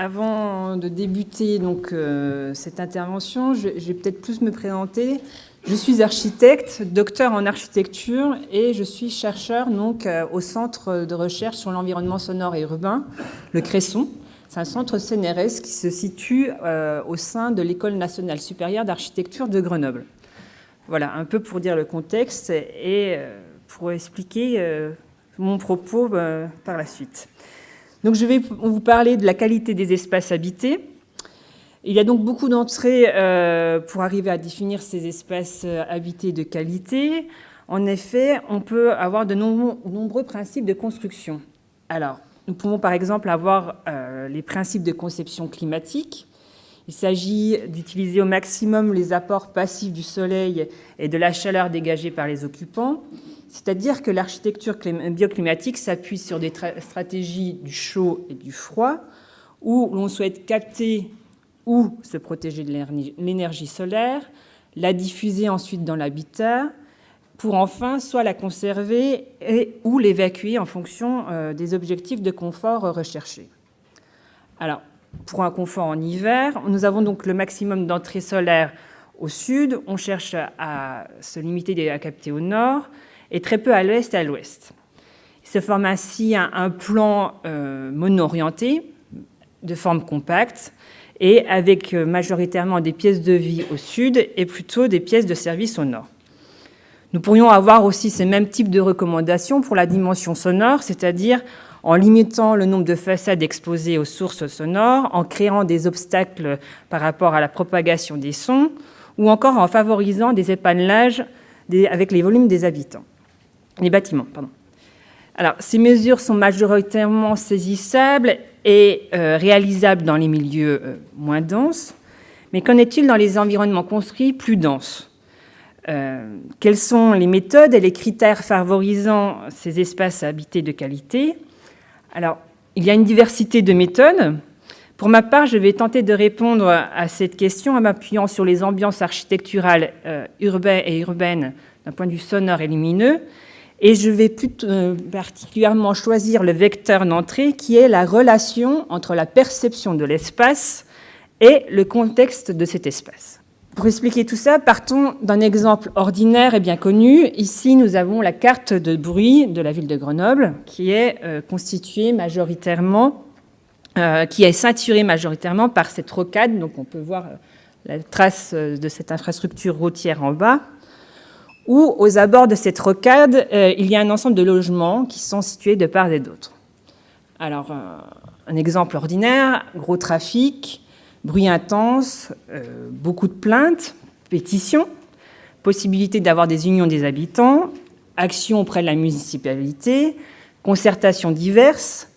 Avant de débuter donc, cette intervention, je vais peut-être plus me présenter. Je suis architecte, docteur en architecture et je suis chercheur donc, au Centre de recherche sur l'environnement sonore et urbain, le Cresson. C'est un centre CNRS qui se situe au sein de l'École nationale supérieure d'architecture de Grenoble. Voilà, un peu pour dire le contexte et pour expliquer mon propos par la suite. Donc je vais vous parler de la qualité des espaces habités. Il y a donc beaucoup d'entrées pour arriver à définir ces espaces habités de qualité. En effet, on peut avoir de nombreux principes de construction. Alors, nous pouvons par exemple avoir les principes de conception climatique. Il s'agit d'utiliser au maximum les apports passifs du soleil et de la chaleur dégagée par les occupants. C'est-à-dire que l'architecture bioclimatique s'appuie sur des stratégies du chaud et du froid, où l'on souhaite capter ou se protéger de l'énergie solaire, la diffuser ensuite dans l'habitat, pour enfin soit la conserver ou l'évacuer en fonction des objectifs de confort recherchés. Alors, pour un confort en hiver, nous avons donc le maximum d'entrées solaires au sud, on cherche à se limiter à capter au nord, et très peu à l'est et à l'ouest. Il se forme ainsi un plan mono-orienté, de forme compacte, et avec majoritairement des pièces de vie au sud et plutôt des pièces de service au nord. Nous pourrions avoir aussi ces mêmes types de recommandations pour la dimension sonore, c'est-à-dire en limitant le nombre de façades exposées aux sources sonores, en créant des obstacles par rapport à la propagation des sons, ou encore en favorisant des épanelages avec les volumes des habitants. Les bâtiments, pardon. Alors, ces mesures sont majoritairement saisissables et réalisables dans les milieux moins denses, mais qu'en est-il dans les environnements construits plus denses ? Quelles sont les méthodes et les critères favorisant ces espaces habités de qualité ? Alors, il y a une diversité de méthodes. Pour ma part, je vais tenter de répondre à cette question en m'appuyant sur les ambiances architecturales urbaines et urbaines d'un point de vue sonore et lumineux. Et je vais particulièrement choisir le vecteur d'entrée qui est la relation entre la perception de l'espace et le contexte de cet espace. Pour expliquer tout ça, partons d'un exemple ordinaire et bien connu. Ici, nous avons la carte de bruit de la ville de Grenoble qui est constituée majoritairement, qui est ceinturée majoritairement par cette rocade. Donc on peut voir la trace de cette infrastructure routière en bas, où aux abords de cette rocade, il y a un ensemble de logements qui sont situés de part et d'autre. Alors, un exemple ordinaire, gros trafic, bruit intense, beaucoup de plaintes, pétitions, possibilité d'avoir des unions des habitants, actions auprès de la municipalité, concertations diverses,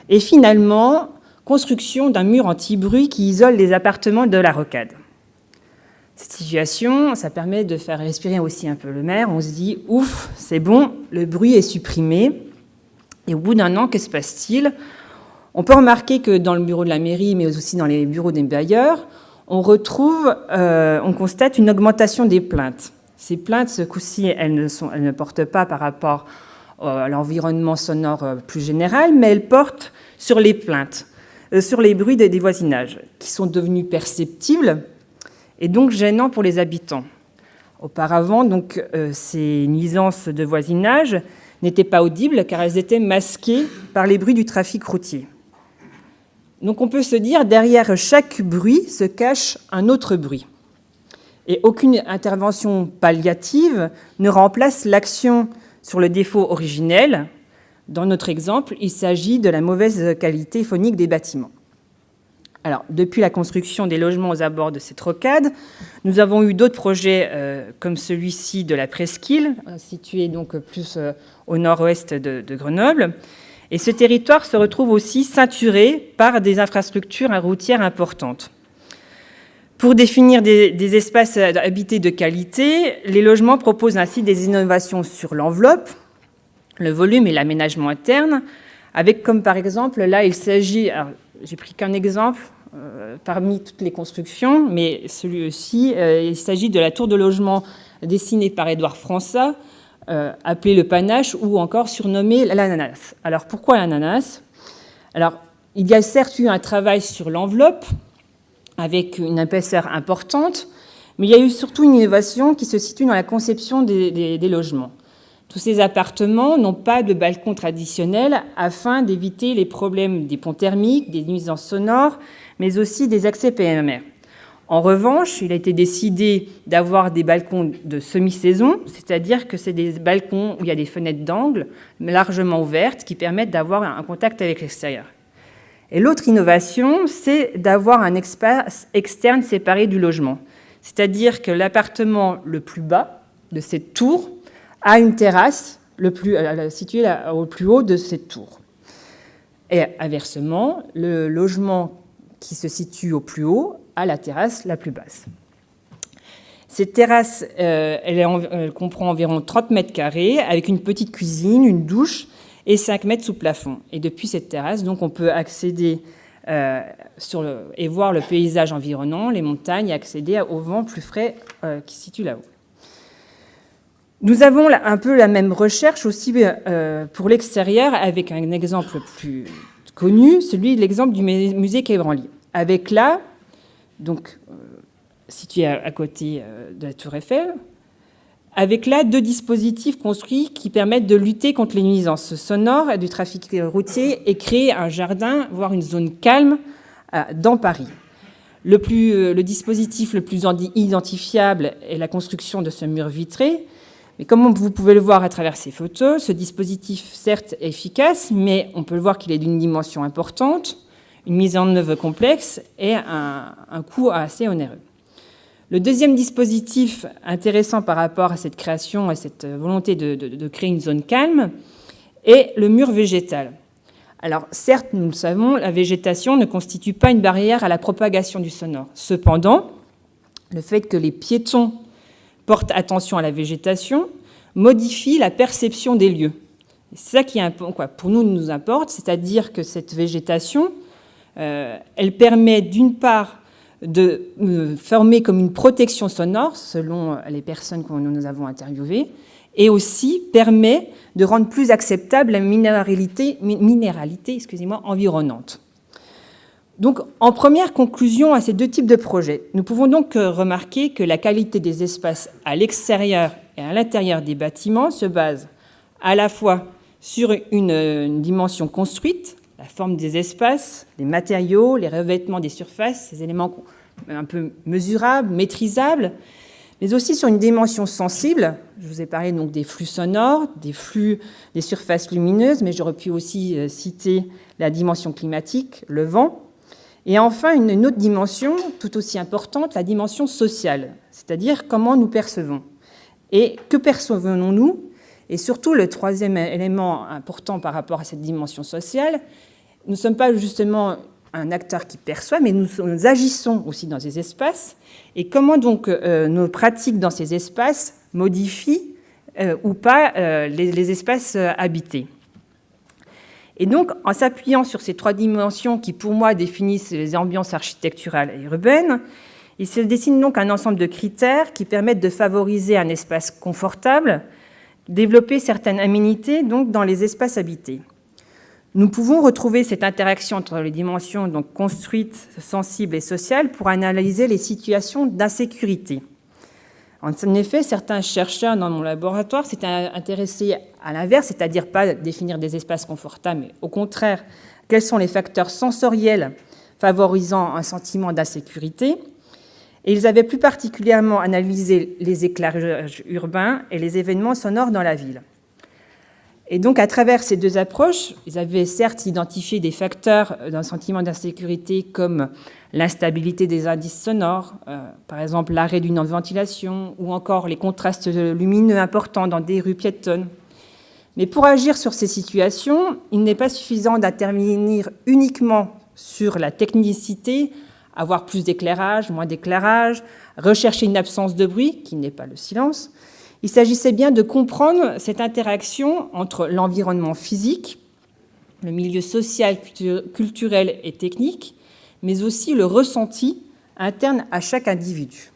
et finalement, construction d'un mur anti-bruit qui isole les appartements de la rocade. Cette situation, ça permet de faire respirer aussi un peu le maire. On se dit, ouf, c'est bon, le bruit est supprimé. Et au bout d'un an, que se passe-t-il ? On peut remarquer que dans le bureau de la mairie, mais aussi dans les bureaux des bailleurs, on constate une augmentation des plaintes. Ces plaintes, ce coup-ci, elles ne portent pas par rapport à l'environnement sonore plus général, mais elles portent sur les plaintes, sur les bruits des voisinages, qui sont devenus perceptibles, et donc gênant pour les habitants. Auparavant, donc, ces nuisances de voisinage n'étaient pas audibles car elles étaient masquées par les bruits du trafic routier. Donc on peut se dire, derrière chaque bruit se cache un autre bruit. Et aucune intervention palliative ne remplace l'action sur le défaut originel. Dans notre exemple, il s'agit de la mauvaise qualité phonique des bâtiments. Alors, depuis la construction des logements aux abords de cette rocade, nous avons eu d'autres projets comme celui-ci de la Presqu'île, situé donc plus au nord-ouest de Grenoble. Et ce territoire se retrouve aussi ceinturé par des infrastructures routières importantes. Pour définir des espaces habités de qualité, les logements proposent ainsi des innovations sur l'enveloppe, le volume et l'aménagement interne, avec comme par exemple, là il s'agit... J'ai pris qu'un exemple parmi toutes les constructions, mais celui-ci, il s'agit de la tour de logement dessinée par Édouard Fransat, appelée le Panache ou encore surnommée l'ananas. Alors pourquoi l'ananas ? Alors Il y a certes eu un travail sur l'enveloppe, avec une épaisseur importante, mais il y a eu surtout une innovation qui se situe dans la conception des logements. Tous ces appartements n'ont pas de balcon traditionnel afin d'éviter les problèmes des ponts thermiques, des nuisances sonores, mais aussi des accès PMR. En revanche, il a été décidé d'avoir des balcons de semi-saison, c'est-à-dire que c'est des balcons où il y a des fenêtres d'angle largement ouvertes qui permettent d'avoir un contact avec l'extérieur. Et l'autre innovation, c'est d'avoir un espace externe séparé du logement. C'est-à-dire que l'appartement le plus bas de cette tour a une terrasse située au plus haut de cette tour. Et inversement, le logement qui se situe au plus haut a la terrasse la plus basse. Cette terrasse, elle comprend environ 30 mètres carrés, avec une petite cuisine, une douche et 5 mètres sous plafond. Et depuis cette terrasse, donc, on peut accéder et voir le paysage environnant, les montagnes, et accéder au vent plus frais qui se situe là-haut. Nous avons un peu la même recherche aussi pour l'extérieur, avec un exemple plus connu, l'exemple du musée Quai Branly. Avec là, donc situé à côté de la Tour Eiffel, avec là 2 dispositifs construits qui permettent de lutter contre les nuisances sonores du trafic routier et créer un jardin, voire une zone calme dans Paris. Le dispositif le plus identifiable est la construction de ce mur vitré. Mais comme vous pouvez le voir à travers ces photos, ce dispositif, certes, est efficace, mais on peut le voir qu'il est d'une dimension importante, une mise en œuvre complexe et un coût assez onéreux. Le deuxième dispositif intéressant par rapport à cette création, à cette volonté de créer une zone calme, est le mur végétal. Alors, certes, nous le savons, la végétation ne constitue pas une barrière à la propagation du sonore. Cependant, le fait que les piétons portent attention à la végétation modifie la perception des lieux. C'est ça qui pour nous importe, c'est-à-dire que cette végétation, elle permet d'une part de former comme une protection sonore, selon les personnes que nous avons interviewées, et aussi permet de rendre plus acceptable la minéralité environnante. Donc, en première conclusion à ces 2 types de projets, nous pouvons donc remarquer que la qualité des espaces à l'extérieur et à l'intérieur des bâtiments se base à la fois sur une dimension construite, la forme des espaces, les matériaux, les revêtements des surfaces, ces éléments un peu mesurables, maîtrisables, mais aussi sur une dimension sensible. Je vous ai parlé donc des flux sonores, des surfaces lumineuses, mais j'aurais pu aussi citer la dimension climatique, le vent. Et enfin, une autre dimension tout aussi importante, la dimension sociale, c'est-à-dire comment nous percevons. Et que percevons-nous ? Et surtout, le troisième élément important par rapport à cette dimension sociale, nous ne sommes pas justement un acteur qui perçoit, mais nous agissons aussi dans ces espaces. Et comment donc nos pratiques dans ces espaces modifient ou pas les espaces habités. Et donc, en s'appuyant sur ces 3 dimensions qui, pour moi, définissent les ambiances architecturales et urbaines, il se dessine donc un ensemble de critères qui permettent de favoriser un espace confortable, développer certaines aménités donc, dans les espaces habités. Nous pouvons retrouver cette interaction entre les dimensions donc, construites, sensibles et sociales pour analyser les situations d'insécurité. En effet, certains chercheurs dans mon laboratoire s'étaient intéressés à l'inverse, c'est-à-dire pas définir des espaces confortables, mais au contraire, quels sont les facteurs sensoriels favorisant un sentiment d'insécurité. Et ils avaient plus particulièrement analysé les éclairages urbains et les événements sonores dans la ville. Et donc, à travers ces 2 approches, ils avaient certes identifié des facteurs d'un sentiment d'insécurité comme l'instabilité des indices sonores, par exemple l'arrêt d'une ventilation, ou encore les contrastes lumineux importants dans des rues piétonnes. Mais pour agir sur ces situations, il n'est pas suffisant d'intervenir uniquement sur la technicité, avoir plus d'éclairage, moins d'éclairage, rechercher une absence de bruit, qui n'est pas le silence. Il s'agissait bien de comprendre cette interaction entre l'environnement physique, le milieu social, culturel et technique, mais aussi le ressenti interne à chaque individu.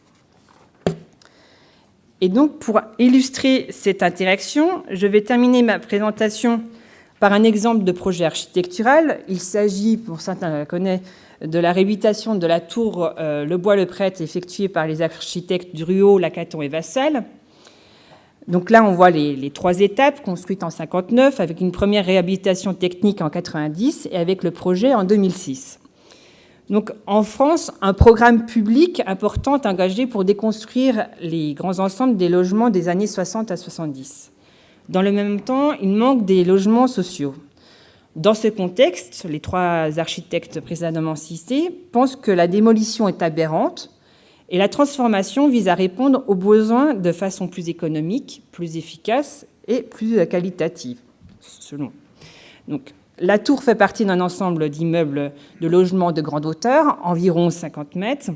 Et donc, pour illustrer cette interaction, je vais terminer ma présentation Par un exemple de projet architectural, il s'agit, pour certains la connaissent, de la réhabilitation de la tour Le Bois-le-Prêtre effectuée par les architectes Druot, Lacaton et Vassal. Donc là, on voit les 3 étapes construites en 1959, avec une première réhabilitation technique en 1990 et avec le projet en 2006. Donc, en France, un programme public important est engagé pour déconstruire les grands ensembles des logements des années 60 à 70. Dans le même temps, il manque des logements sociaux. Dans ce contexte, les 3 architectes précédemment cités pensent que la démolition est aberrante et la transformation vise à répondre aux besoins de façon plus économique, plus efficace et plus qualitative, selon. Donc, la tour fait partie d'un ensemble d'immeubles de logements de grande hauteur, environ 50 mètres,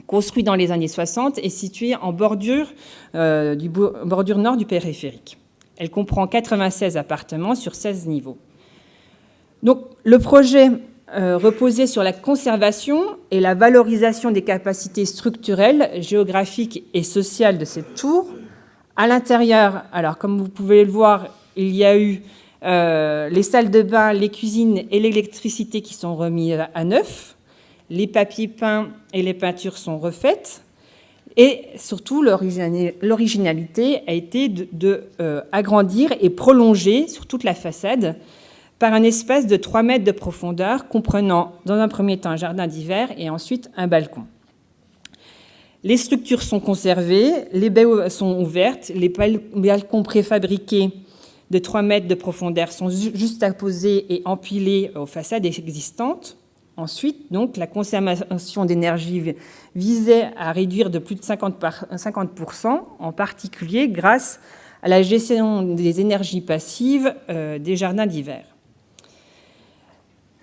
construit dans les années 60 et situé en bordure nord du périphérique. Elle comprend 96 appartements sur 16 niveaux. Donc, le projet reposait sur la conservation et la valorisation des capacités structurelles, géographiques et sociales de cette tour. À l'intérieur, alors comme vous pouvez le voir, il y a eu les salles de bain, les cuisines et l'électricité qui sont remis à neuf. Les papiers peints et les peintures sont refaites. Et surtout, l'originalité a été d'agrandir et prolonger sur toute la façade par un espace de 3 mètres de profondeur, comprenant dans un premier temps un jardin d'hiver et ensuite un balcon. Les structures sont conservées, les baies sont ouvertes, les balcons préfabriqués de 3 mètres de profondeur sont juxtaposés et empilés aux façades existantes. Ensuite, donc, la consommation d'énergie visait à réduire de plus de 50%, en particulier grâce à la gestion des énergies passives des jardins d'hiver.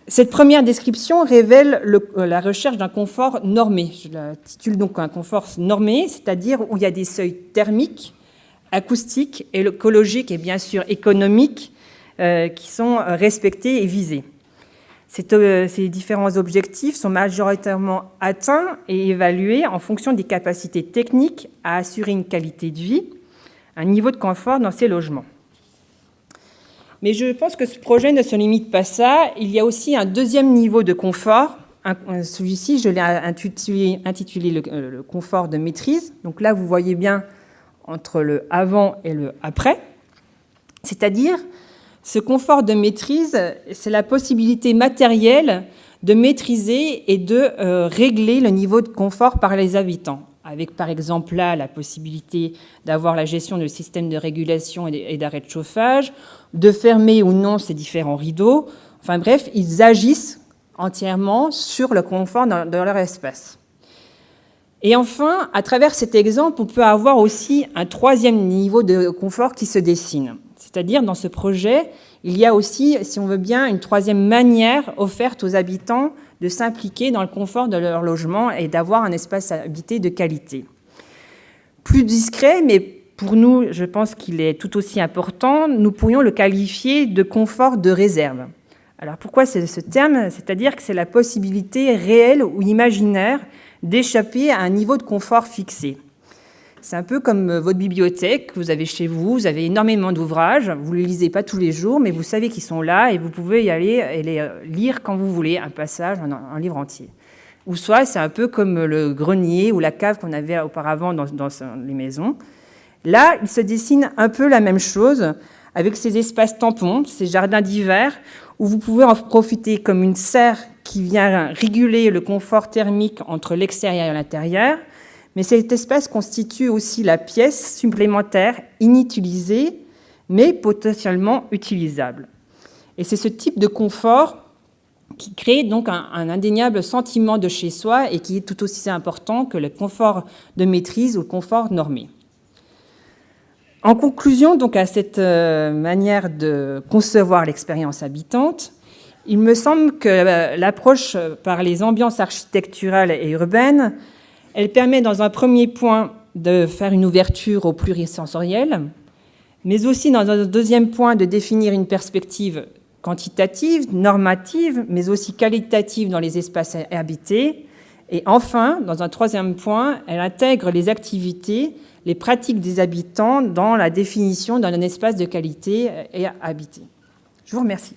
Cette première description révèle la recherche d'un confort normé. Je l'intitule donc un confort normé, c'est-à-dire où il y a des seuils thermiques, acoustiques, écologiques et bien sûr économiques qui sont respectés et visés. Ces différents objectifs sont majoritairement atteints et évalués en fonction des capacités techniques à assurer une qualité de vie, un niveau de confort dans ces logements. Mais je pense que ce projet ne se limite pas à ça. Il y a aussi un deuxième niveau de confort. Celui-ci, je l'ai intitulé le confort de maîtrise. Donc là, vous voyez bien entre le avant et le après. C'est-à-dire, ce confort de maîtrise, c'est la possibilité matérielle de maîtriser et de régler le niveau de confort par les habitants. Avec, par exemple, là, la possibilité d'avoir la gestion du système de régulation et d'arrêt de chauffage, de fermer ou non ces différents rideaux. Enfin bref, ils agissent entièrement sur le confort dans leur espace. Et enfin, à travers cet exemple, on peut avoir aussi un troisième niveau de confort qui se dessine. C'est-à-dire, dans ce projet, il y a aussi, si on veut bien, une troisième manière offerte aux habitants de s'impliquer dans le confort de leur logement et d'avoir un espace habité de qualité. Plus discret, mais pour nous, je pense qu'il est tout aussi important, nous pourrions le qualifier de confort de réserve. Alors pourquoi ce terme ? C'est-à-dire que c'est la possibilité réelle ou imaginaire d'échapper à un niveau de confort fixé. C'est un peu comme votre bibliothèque que vous avez chez vous, vous avez énormément d'ouvrages, vous ne les lisez pas tous les jours, mais vous savez qu'ils sont là et vous pouvez y aller et les lire quand vous voulez, un passage, un livre entier. Ou soit c'est un peu comme le grenier ou la cave qu'on avait auparavant dans les maisons. Là, il se dessine un peu la même chose avec ces espaces tampons, ces jardins d'hiver, où vous pouvez en profiter comme une serre qui vient réguler le confort thermique entre l'extérieur et l'intérieur. Mais cet espace constitue aussi la pièce supplémentaire inutilisée, mais potentiellement utilisable. Et c'est ce type de confort qui crée donc un indéniable sentiment de chez soi et qui est tout aussi important que le confort de maîtrise ou le confort normé. En conclusion, donc, à cette manière de concevoir l'expérience habitante, il me semble que l'approche par les ambiances architecturales et urbaines, elle permet dans un premier point de faire une ouverture au plurisensoriel, mais aussi dans un deuxième point de définir une perspective quantitative, normative, mais aussi qualitative dans les espaces habités. Et enfin, dans un troisième point, elle intègre les activités, les pratiques des habitants dans la définition d'un espace de qualité et habité. Je vous remercie.